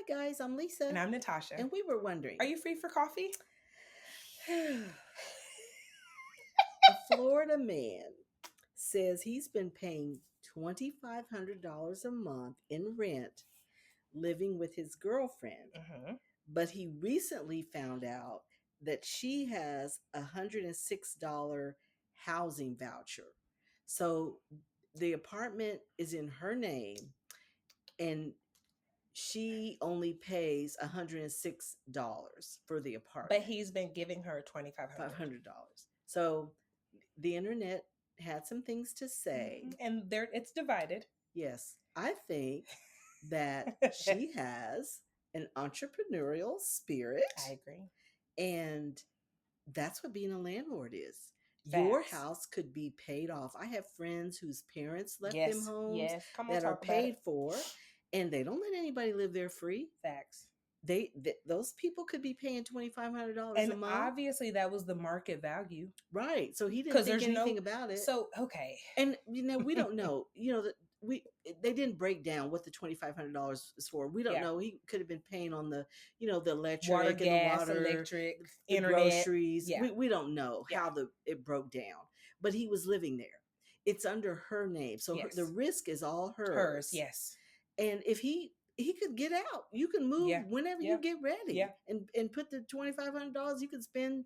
guys, I'm Lisa. And I'm Natasha. And we were wondering, Are you free for coffee? a Florida man says he's been paying $2,500 a month in rent living with his girlfriend. Mm-hmm. But he recently found out that she has a $106 housing voucher. So the apartment is in her name and she only pays $106 for the apartment. But he's been giving her $2,500. So the internet had some things to say. Mm-hmm. And there it's divided. Yes. I think that she has an entrepreneurial spirit. I agree. And that's what being a landlord is. Facts. Your house could be paid off. I have friends whose parents left them homes that are paid for, and they don't let anybody live there free. Facts. Those people could be paying $2,500 a month. And obviously that was the market value. Right. So he didn't think anything about it. So, okay. And, we don't know, they didn't break down what the $2,500 is for. We don't know. He could have been paying on the, the electric, water, and gas, the water, electric, the internet, groceries. Yeah. We don't know how it broke down, but he was living there. It's under her name. So the risk is all hers. Yes. And if he could get out, you can move whenever you get ready and put the $2,500, you can spend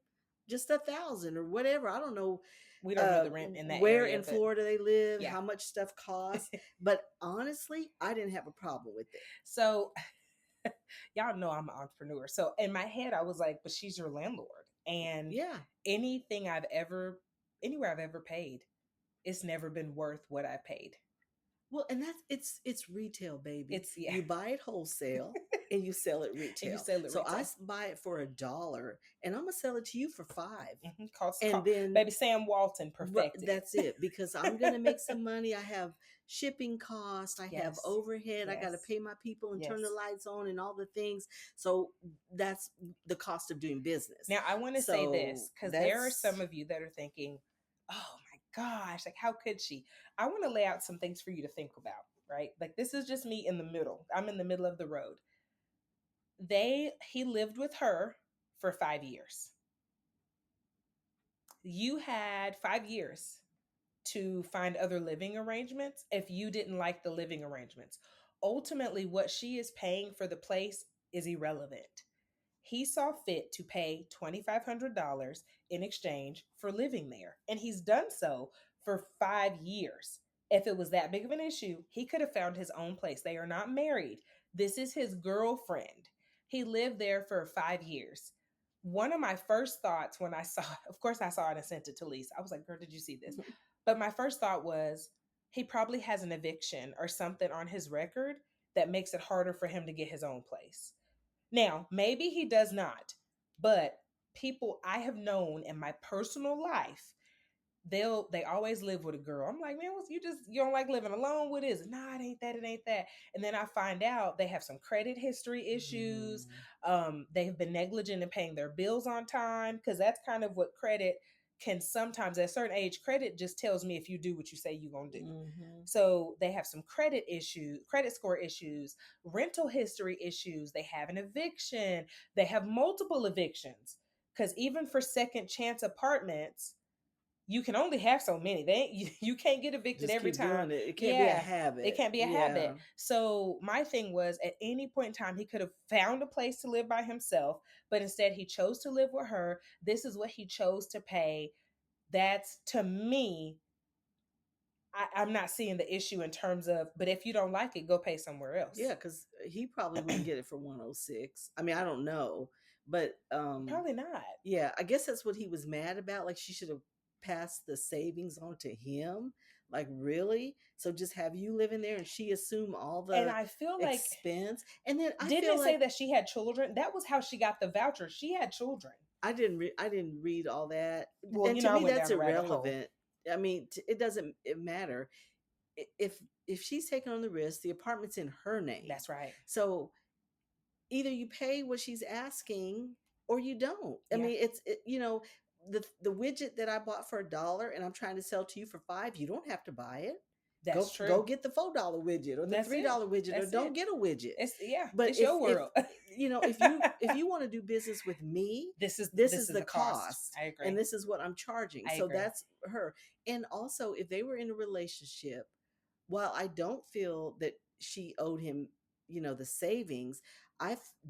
just $1,000 or whatever. I don't know. We don't know the rent in that where area, in Florida they live, how much stuff costs. But honestly, I didn't have a problem with it. So y'all know I'm an entrepreneur. So in my head, I was like, but she's your landlord. And anywhere I've ever paid, it's never been worth what I paid. Well, and it's retail, baby. You buy it wholesale and you sell it retail. I buy it for $1 and I'm gonna sell it to you for $5. Mm-hmm. Then baby Sam Walton perfected. That's it, because I'm gonna make some money. I have shipping costs, I have overhead, I gotta pay my people and turn the lights on and all the things. So that's the cost of doing business. Now I want to say this, because there are some of you that are thinking, oh my gosh, like how could she? I want to lay out some things for you to think about, right? Like this is just me in the middle. I'm in the middle of the road. He lived with her for 5 years. You had 5 years to find other living arrangements if you didn't like the living arrangements. Ultimately, what she is paying for the place is irrelevant. He saw fit to pay $2,500 in exchange for living there. And he's done so for 5 years. If it was that big of an issue, he could have found his own place. They are not married. This is his girlfriend. He lived there for 5 years. One of my first thoughts when I saw it, of course I saw it and sent it to Lisa. I was like, girl, did you see this? But my first thought was, he probably has an eviction or something on his record that makes it harder for him to get his own place. Now, maybe he does not, but people I have known in my personal life, they always live with a girl. I'm like, man, you don't like living alone? What is it? Nah, it ain't that. And then I find out they have some credit history issues. They've been negligent in paying their bills on time, because that's kind of what credit can sometimes, at a certain age, credit just tells me if you do what you say you're going to do. Mm-hmm. So they have some credit score issues, rental history issues. They have an eviction. They have multiple evictions, because even for second chance apartments, you can only have so many. You can't get evicted just every time. It can't be a habit. It can't be a habit. So my thing was, at any point in time, he could have found a place to live by himself, but instead he chose to live with her. This is what he chose to pay. That's, to me, I'm not seeing the issue in terms of, but if you don't like it, go pay somewhere else. Yeah, because he probably wouldn't get it for 106. I mean, I don't know, but probably not. Yeah, I guess that's what he was mad about. Like, she should have passed the savings on to him. Like, really? So just have you live in there and she assume all the, and I feel like expense. And then didn't it say that she had children? That was how she got the voucher. She had children. I didn't read all that. Well, and to me, that's irrelevant. I mean, it doesn't matter. If she's taking on the risk, the apartment's in her name. That's right. So either you pay what she's asking or you don't. I mean, it's the widget that I bought for $1 and I'm trying to sell to you for $5, you don't have to buy it. That's true. Go get the $4 widget or the That's it. $3 widget, or That's don't it. get a widget. It's yeah. But It's your if world. if you want to do business with me, this this is is the a cost. cost, I agree. and this is what I'm charging. I So agree. that's her. And also, if they were in a relationship, while I don't feel that she owed him, the savings,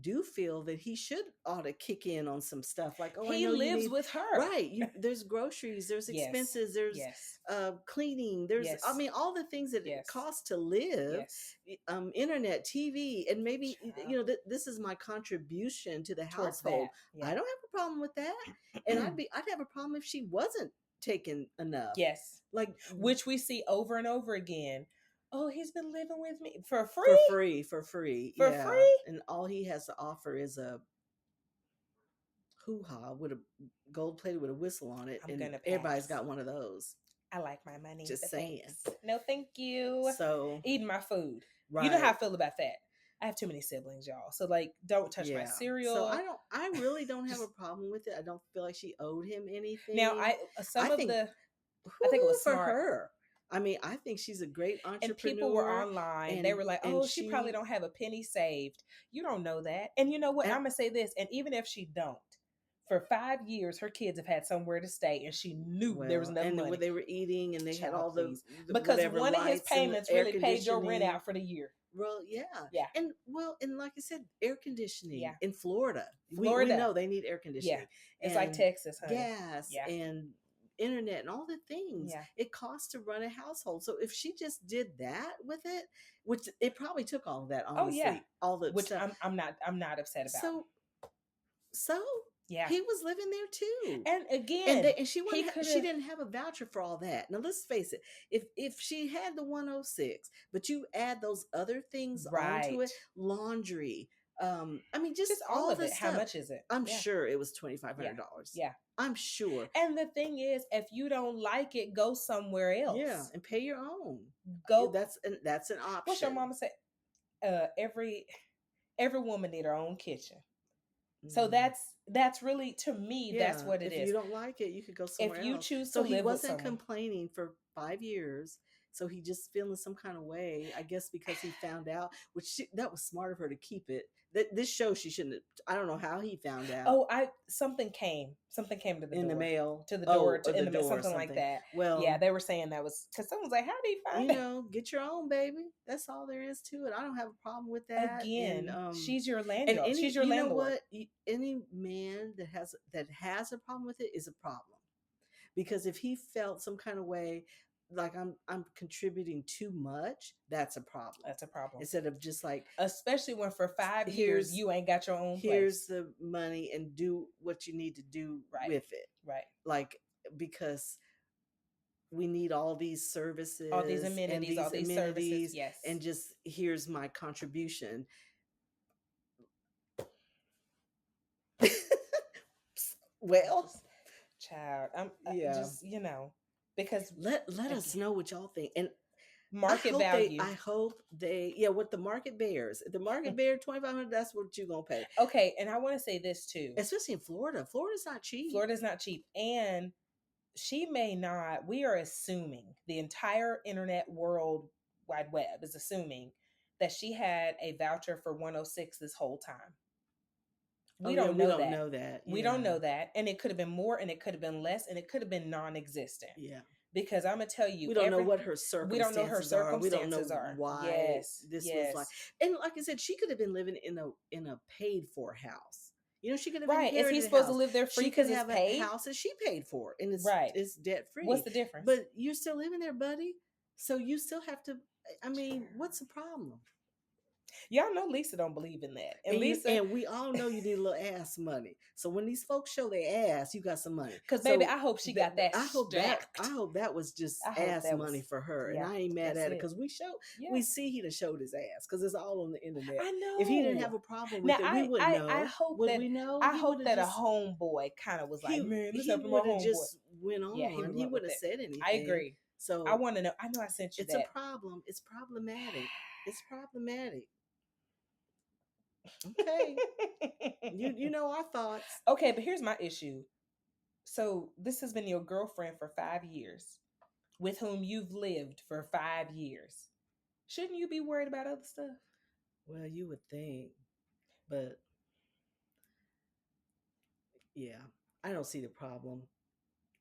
do feel that he should ought to kick in on some stuff like, oh, I He know you lives need, with her. right, there's groceries, there's Yes. expenses, there's Yes. cleaning, there's, I Yes. mean, all the things that it Yes. costs to live, Yes. internet, TV, and maybe, Child. this is my contribution to the Towards household. that. Yeah. I don't have a problem with that. And I'd have a problem if she wasn't taking enough. Yes. Like, Which we see over and over again. Oh, he's been living with me for free. For free. For Yeah. free? And all he has to offer is a hoo-ha with a gold plated with a whistle on it. I'm and gonna everybody's pass. got one of those. I like my money. Just but saying. thanks. No, thank you. So Eating my food. right. You know how I feel about that. I have too many siblings, y'all. So like, don't touch my cereal. So I really don't have a problem with it. I don't feel like she owed him anything. Now I think it was for smart. her. I mean, I think she's a great entrepreneur. And people were online. They were like, oh, she probably don't have a penny saved. You don't know that. And you know what? I'm going to say this. And even if she don't, for 5 years, her kids have had somewhere to stay. And she knew there was enough money. And they were eating and they had all the because one of his payments really paid your rent out for the year. Well, yeah. And like I said, air conditioning. Yeah. In Florida. We know they need air conditioning. Yeah. It's like Texas, honey. Gas and internet and all the things it costs to run a household. So if she just did that with it, which it probably took all of that, honestly, all the which stuff. I'm not upset about. So yeah, he was living there too. And again, and she didn't have a voucher for all that. Now let's face it, if she had the 106, but you add those other things onto it, laundry, I mean, just all of it. How much is it? I'm sure it was $2,500. Yeah, I'm sure. And the thing is, if you don't like it, go somewhere else. Yeah, and pay your own. Go. That's an option. What's your mama say? Every woman need her own kitchen. So that's really, to me, that's what it is. If you don't like it, you could go somewhere else. If you choose to so live with someone. So he wasn't complaining for 5 years. So he just feeling some kind of way, I guess, because he found out, that was smart of her to keep it. This show she shouldn't have, I don't know how he found out. Oh, something came to the door. In the mail. To the door, in the mail, door, something like that. Well, yeah, they were saying that was, because someone's like, how did he find it? Get your own, baby. That's all there is to it. I don't have a problem with that. Again, she's your landlord. She's your landlord. You know what? Any man that has a problem with it is a problem. Because if he felt some kind of way, like I'm contributing too much, that's a problem. That's a problem. Instead of just like, especially when for 5 years you ain't got your own place. Here's the money and do what you need to do with it. Right. Like, because we need all these services, all these amenities, all these services. Yes. And just here's my contribution. Well, child, I'm just, because let us know what y'all think. And market value. I hope what the market bears. If the market bear $2,500, that's what you're gonna pay. Okay, and I want to say this too, especially in Florida. Florida's not cheap. And she may not. We are assuming the entire internet world wide web is assuming that she had a voucher for 106 this whole time. We don't know that. We don't know that. And it could have been more, and it could have been less, and it could have been non-existent. Yeah. Because I'm gonna tell you, we don't know what her circumstances are. We don't know her circumstances are. Why this was like. And like I said, she could have been living in a paid for house. She could have been Is he supposed to live there free because it's paid? A house that she paid for, and it's debt free. What's the difference? But you're still living there, buddy. So you still have to. I mean, what's the problem? Y'all know Lisa don't believe in that. And we all know you need a little ass money. So when these folks show their ass, you got some money. Because baby, I hope she got that. I hope that was just ass money for her. Yeah, and I ain't mad at it because we see he done showed his ass because it's all on the internet. I know. If he didn't have a problem with it, we wouldn't know. I hope we know? I hope that a homeboy kind of was like, man, this happened to my homeboy. Just went on. Yeah, he wouldn't have said anything. I agree. So I want to know. I know I sent you that. It's a problem. It's problematic. It's problematic. Okay. you know our thoughts. Okay, but here's my issue. So this has been your girlfriend for 5 years. with whom you've lived for 5 years. Shouldn't you be worried about other stuff? Well, you would think, but yeah, I don't see the problem.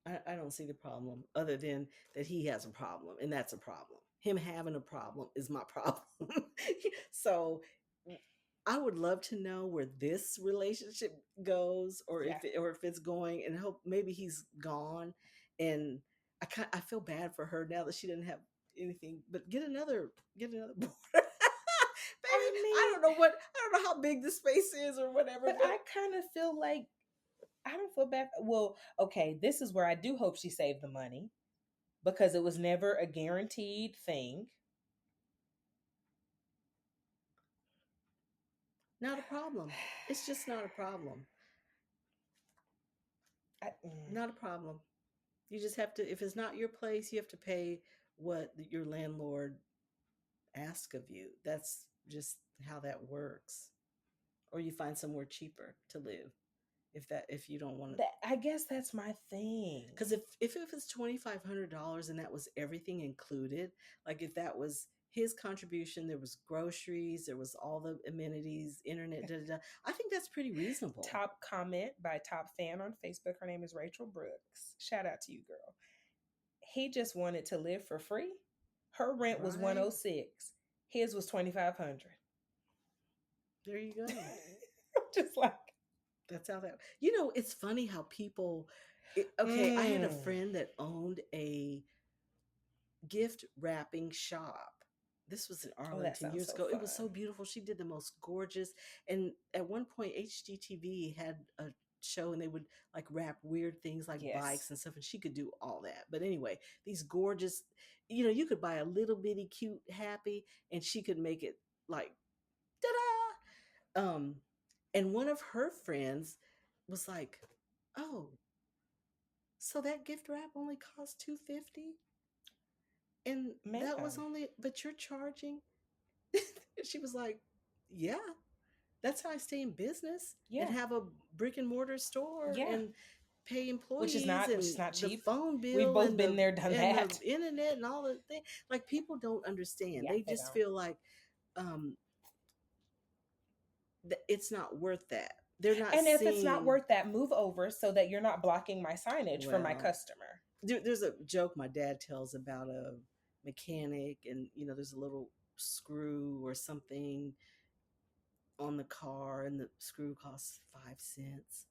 I don't see the problem other than that he has a problem, and that's a problem. Him having a problem is my problem. So I would love to know where this relationship goes, Yeah. or if it's going, and hope maybe he's gone. And I feel bad for her now that she didn't have anything. But get another board, baby. I I mean, don't know what I don't know how big the space is or whatever, but but I kind of feel like I don't feel bad. Well, okay, this is where I do hope she saved the money because it was never a guaranteed thing. not a problem. It's just not a problem. I, Not a problem. You just have to, if it's not your place, you have to pay what your landlord asks of you. That's just how that works. Or you find somewhere cheaper to live if you don't want to. I guess that's my thing. Because if it was $2,500 and that was everything included, like if that was his contribution, there was groceries, there was all the amenities, internet, da da da. I think that's pretty reasonable. Top comment by top fan on Facebook. Her name is Rachel Brooks. Shout out to you, girl. He just wanted to live for free. Her rent was Right. 106. His was 2,500. There you go. Just like that's how that. It's funny how people. Okay, I had a friend that owned a gift wrapping shop. This was in Arlington years ago. Fun. It was so beautiful. She did the most gorgeous. And at one point, HGTV had a show, and they would like wrap weird things like bikes and stuff, and she could do all that. But anyway, these gorgeous, you could buy a little bitty cute happy, and she could make it like ta-da. And one of her friends was like, "Oh, so that gift wrap only cost $250?" And that was only, but you're charging. She was like, "Yeah, that's how I stay in business and have a brick and mortar store and pay employees, which is not cheap. The phone bill, we've both been there, done and that. the internet and all the things." Like, people don't understand. They just feel like it's not worth that. They're not. And if it's not worth that, move over so that you're not blocking my signage for my customer. There's a joke my dad tells about a mechanic, and there's a little screw or something on the car, and the screw costs 5 cents,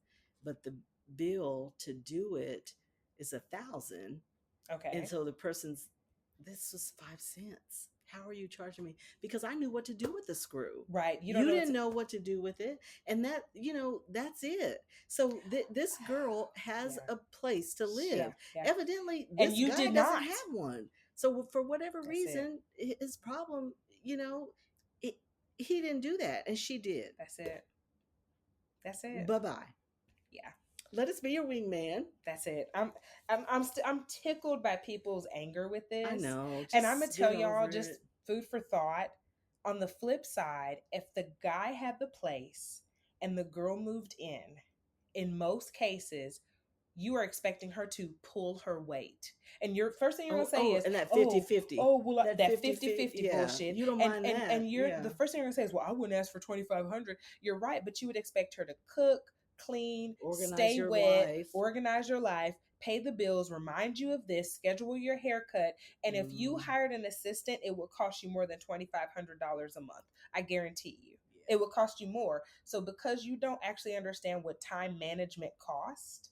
but the bill to do it is 1,000. Okay. And so the person's, this was 5 cents. How are you charging me? Because I knew what to do with the screw. Right. You didn't know what to do with it. And that, that's it. So this girl has a place to live. Evidently, this guy doesn't have one. So for whatever reason, his problem, he didn't do that, and she did. That's it. Bye-bye. Yeah. Let us be your wingman. That's it. I'm tickled by people's anger with this. I know. And I'm gonna tell y'all just food for thought. On the flip side, if the guy had the place and the girl moved in most cases, you are expecting her to pull her weight. And your first thing you're going to say is, and that 50-50. That 50-50 bullshit. You don't mind that. And the first thing you're going to say is, well, I wouldn't ask for $2,500. You're right, but you would expect her to cook, clean, stay wet, organize your life, pay the bills, remind you of this, schedule your haircut. And if you hired an assistant, it would cost you more than $2,500 a month. I guarantee you. It would cost you more. So because you don't actually understand what time management costs,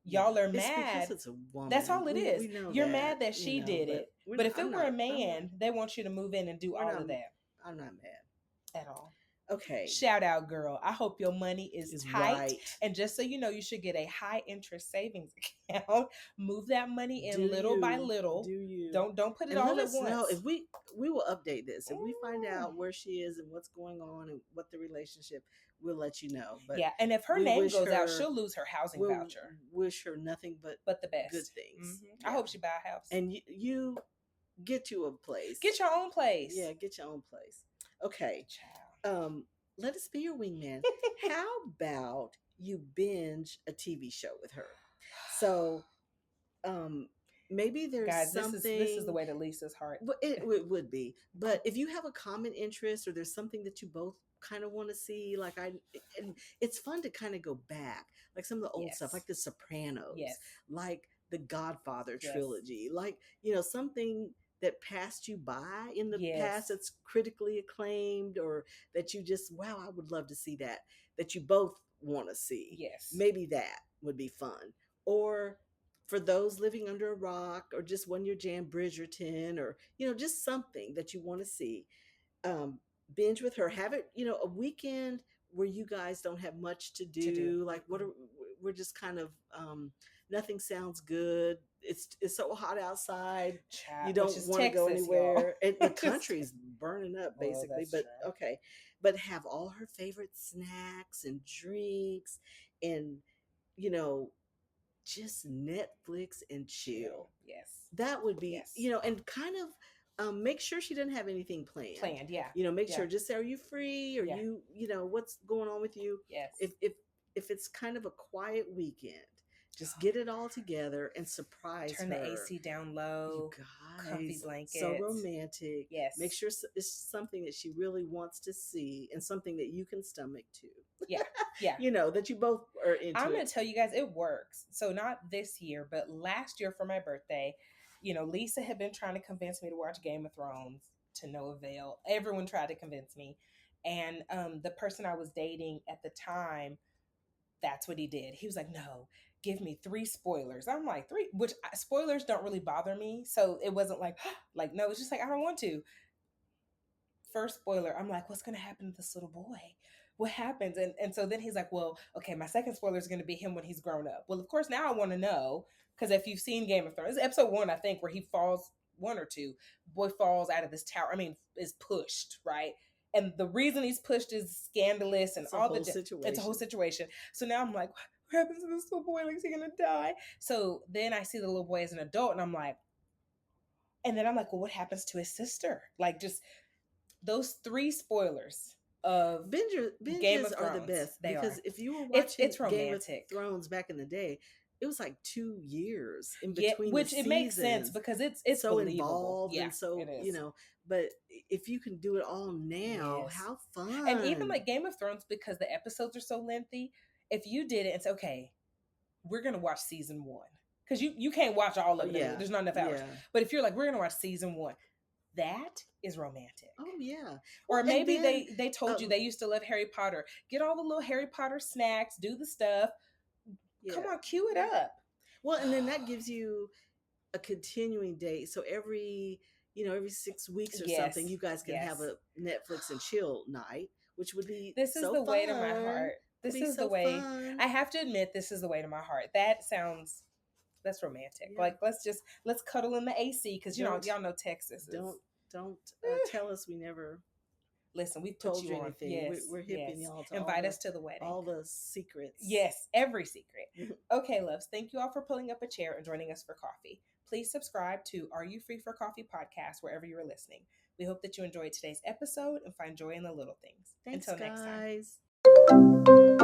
y'all are mad. It's a woman. That's all it is. You're mad that she did it. But if it were a man, they want you to move in and do all of that. I'm not mad at all. Okay. Shout out, girl. I hope your money is tight. Right. And just so you know, you should get a high interest savings account. Move that money in little by little. Do you? Don't put it all at once. Know if we will update this. If we find out where she is and what's going on and what the relationship, we'll let you know. But yeah, and if her name goes out, she'll lose her housing voucher. Wish her nothing but the best, good things. Mm-hmm. Yeah. I hope she buy a house. And you get you a place. Get your own place. Yeah, get your own place. Okay. Child. Let us be your wingman. How about you binge a TV show with her? So, maybe there's Guys, this is the something. way to Lisa's heart. But it would be. But if you have a common interest or there's something that you both kind of want to see, like and it's fun to kind of go back, like some of the old stuff, Yes. like The Sopranos, Yes. like the Godfather Yes. trilogy, like, something that passed you by in the past Yes. that's critically acclaimed, or that you just, wow, I would love to see that you both want to see. Yes. Maybe that would be fun. Or for those living under a rock, or just When Your Jam Bridgerton, or just something that you want to see, um, binge with her. Have it, a weekend where you guys don't have much to To do. do. Like, we're just kind of, nothing sounds good. It's so hot outside. You Chat, which don't is want to go Texas, y'all. anywhere. The country's burning up Well, basically. that's But true. okay, but have all her favorite snacks and drinks, and you know just Netflix and chill. Chill. Yes. That would be, Yes. and kind of, make sure she doesn't have anything planned. Planned. Yeah. Make Yeah. sure, just say, are you free? Or Yeah. what's going on with you? Yes. If it's kind of a quiet weekend, just get it all together and surprise Turn her. the AC down You low. Comfy guys, blankets. so romantic. Yes. Make sure it's something that she really wants to see, and something that you can stomach too. Yeah. Yeah. That you both are into. I'm going to tell you guys, it works. So not this year, but last year for my birthday, Lisa had been trying to convince me to watch Game of Thrones, to no avail. Everyone tried to convince me. And the person I was dating at the time, that's what he did. He was like, no, give me 3 spoilers. I'm like, 3, which spoilers don't really bother me. So it wasn't like, like, no, it's just like, I don't want to. First spoiler, I'm like, what's going to happen to this little boy? What happens? And so then he's like, well, okay, my second spoiler is going to be him when he's grown up. Well, of course, now I want to know, because if you've seen Game of Thrones, episode 1, I think, where he falls, 1 or 2, boy falls out of this tower. I mean, is pushed, right? And the reason he's pushed is scandalous, and It's all a whole the situation. it's a whole situation. So now I'm like, what happens to this little boy? Like, is he gonna die? So then I see the little boy as an adult, and I'm like, well, what happens to his sister? Like, just those 3 spoilers of Game Binges of are the Thrones. best, They because are. if you were watching It's Game of romantic. Thrones back in the day, it was like 2 years in Yeah, between which the it makes sense seasons. because it's So believable. involved, Yeah, and so it is. but if you can do it all now, Yes. how fun. And even like Game of Thrones, because the episodes are so lengthy, if you did it, it's okay. We're gonna watch season 1, because you can't watch all of it. Yeah, There's not enough hours. yeah. But if you're like, we're gonna watch season 1, that is romantic. Oh yeah. Or Well, and maybe then, they told you they used to love Harry Potter. Get all the little Harry Potter snacks, do the stuff. yeah. Come on, cue it up. Well, and then that gives you a continuing date. So every 6 weeks or Yes, something, you guys can yes. have a Netflix and chill night, which would be This is so the fun. way to my heart. This It'd be is so the way. fun. I have to admit, this is the way to my heart. That's romantic. Yeah. Like, let's cuddle in the AC, because y'all know Texas is. Don't tell us we never Listen, we've put told you on. anything. Yes, We're hipping y'all to invite us to the wedding. all the secrets. Yes, every secret. Okay, loves, thank you all for pulling up a chair and joining us for coffee. Please subscribe to Are You Free for Coffee podcast wherever you are listening. We hope that you enjoyed today's episode and find joy in the little things. Thanks, Until next time. guys.